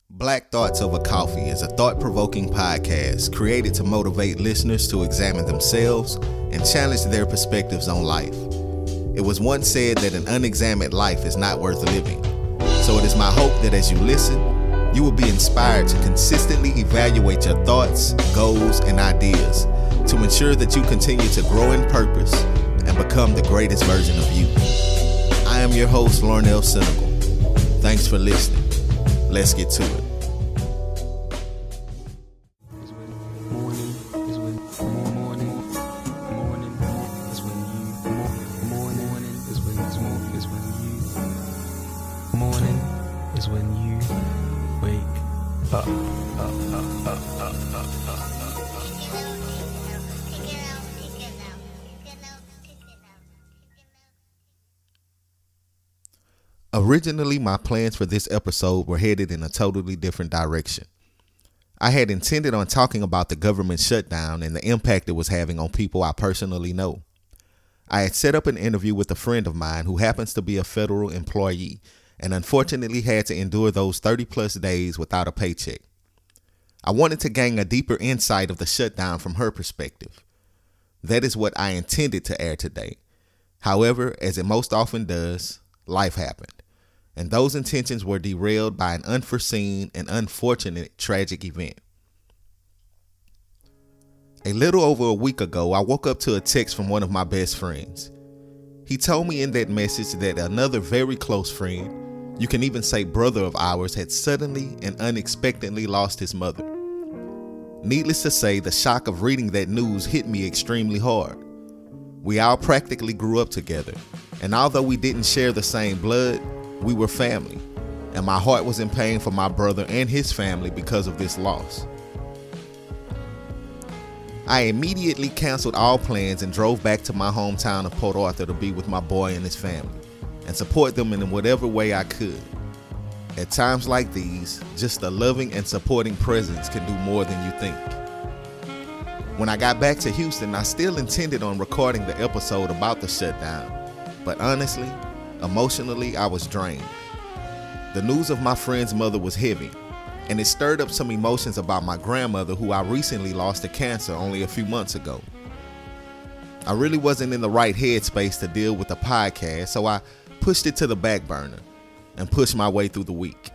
Black Thoughts Over Coffee is a thought-provoking podcast created to motivate listeners to examine themselves and challenge their perspectives on life. It was once said that an unexamined life is not worth living. So it is my hope that as you listen, you will be inspired to consistently evaluate your thoughts, goals, and ideas to ensure that you continue to grow in purpose and become the greatest version of you. I am your host, Lornell Senegal. Thanks for listening. Let's get to it. Morning is when you wake up. Originally, my plans for this episode were headed in a totally different direction. I had intended on talking about the government shutdown and the impact it was having on people I personally know. I had set up an interview with a friend of mine who happens to be a federal employee and unfortunately had to endure those 30 plus days without a paycheck. I wanted to gain a deeper insight of the shutdown from her perspective. That is what I intended to air today. However, as it most often does, life happened, and those intentions were derailed by an unforeseen and unfortunate tragic event. A little over a week ago, I woke up to a text from one of my best friends. He told me in that message that another very close friend, you can even say brother of ours, had suddenly and unexpectedly lost his mother. Needless to say, the shock of reading that news hit me extremely hard. We all practically grew up together, and although we didn't share the same blood, we were family, and my heart was in pain for my brother and his family because of this loss. I immediately canceled all plans and drove back to my hometown of Port Arthur to be with my boy and his family and support them in whatever way I could. At times like these, just a loving and supporting presence can do more than you think. When I got back to Houston, I still intended on recording the episode about the shutdown, but honestly, emotionally, I was drained. The news of my friend's mother was heavy, and it stirred up some emotions about my grandmother, who I recently lost to cancer only a few months ago. I really wasn't in the right headspace to deal with the podcast, so I pushed it to the back burner and pushed my way through the week.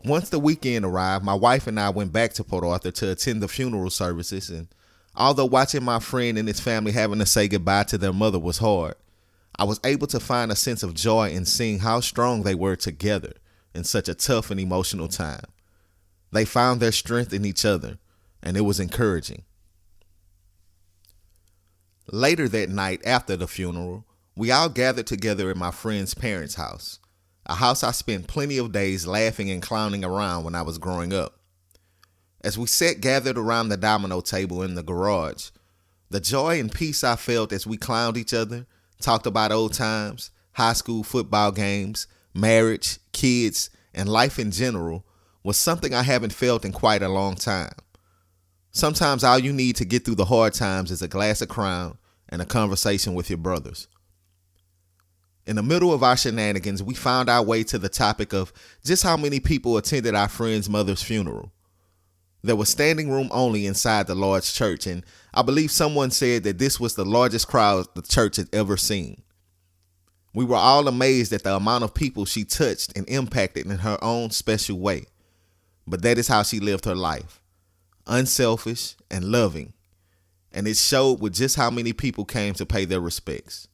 Once the weekend arrived, my wife and I went back to Port Arthur to attend the funeral services, and although watching my friend and his family having to say goodbye to their mother was hard, I was able to find a sense of joy in seeing how strong they were together in such a tough and emotional time. They found their strength in each other, and it was encouraging. Later that night, after the funeral, we all gathered together at my friend's parents' house, a house I spent plenty of days laughing and clowning around when I was growing up. As we sat gathered around the domino table in the garage, the joy and peace I felt as we clowned each other, talked about old times, high school football games, marriage, kids, and life in general was something I haven't felt in quite a long time. Sometimes all you need to get through the hard times is a glass of Crown and a conversation with your brothers. In the middle of our shenanigans, we found our way to the topic of just how many people attended our friend's mother's funeral. There was standing room only inside the large church, and I believe someone said that this was the largest crowd the church had ever seen. We were all amazed at the amount of people she touched and impacted in her own special way. But that is how she lived her life, unselfish and loving, and it showed with just how many people came to pay their respects.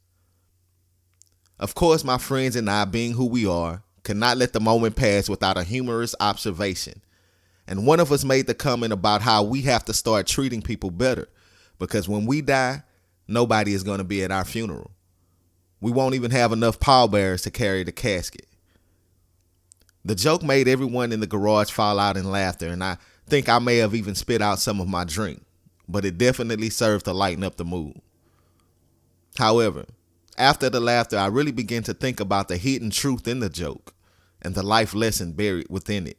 Of course, my friends and I, being who we are, could not let the moment pass without a humorous observation. And one of us made the comment about how we have to start treating people better, because when we die, nobody is going to be at our funeral. We won't even have enough pallbearers to carry the casket. The joke made everyone in the garage fall out in laughter, and I think I may have even spit out some of my drink, but it definitely served to lighten up the mood. However, after the laughter, I really began to think about the hidden truth in the joke and the life lesson buried within it.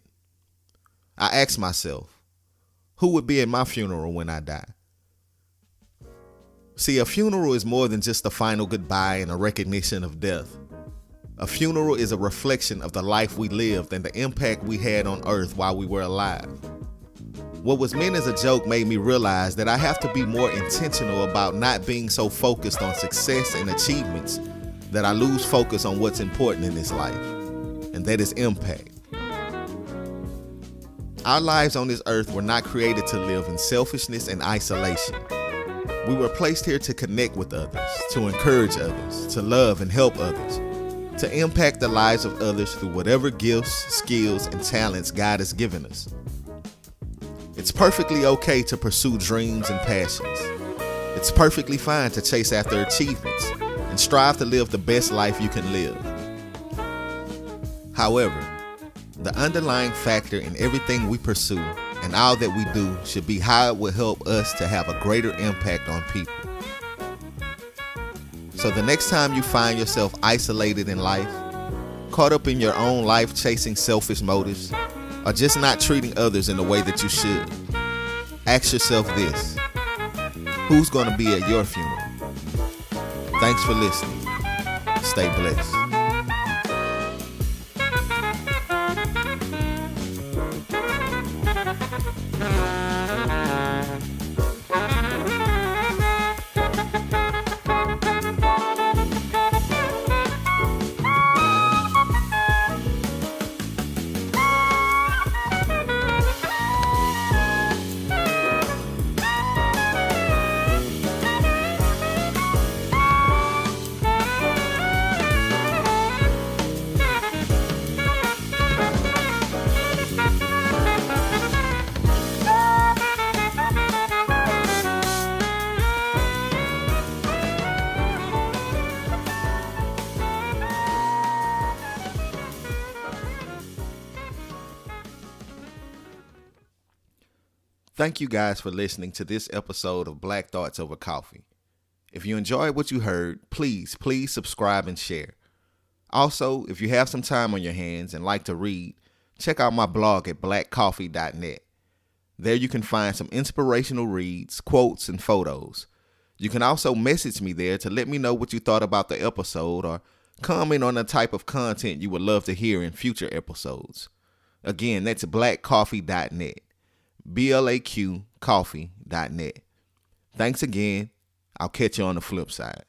I asked myself, who would be at my funeral when I die? See, a funeral is more than just a final goodbye and a recognition of death. A funeral is a reflection of the life we lived and the impact we had on earth while we were alive. What was meant as a joke made me realize that I have to be more intentional about not being so focused on success and achievements that I lose focus on what's important in this life, and that is impact. Our lives on this earth were not created to live in selfishness and isolation. We were placed here to connect with others, to encourage others, to love and help others, to impact the lives of others through whatever gifts, skills, and talents God has given us. It's perfectly okay to pursue dreams and passions. It's perfectly fine to chase after achievements and strive to live the best life you can live. However, the underlying factor in everything we pursue and all that we do should be how it will help us to have a greater impact on people. So the next time you find yourself isolated in life, caught up in your own life chasing selfish motives, or just not treating others in the way that you should, ask yourself this: who's going to be at your funeral? Thanks for listening. Stay blessed. Thank you guys for listening to this episode of Black Thoughts Over Coffee. If you enjoyed what you heard, please subscribe and share. Also, if you have some time on your hands and like to read, check out my blog at blackcoffee.net. There you can find some inspirational reads, quotes, and photos. You can also message me there to let me know what you thought about the episode or comment on the type of content you would love to hear in future episodes. Again, that's blackcoffee.net. BLAQ coffee.net. Thanks again. I'll catch you on the flip side.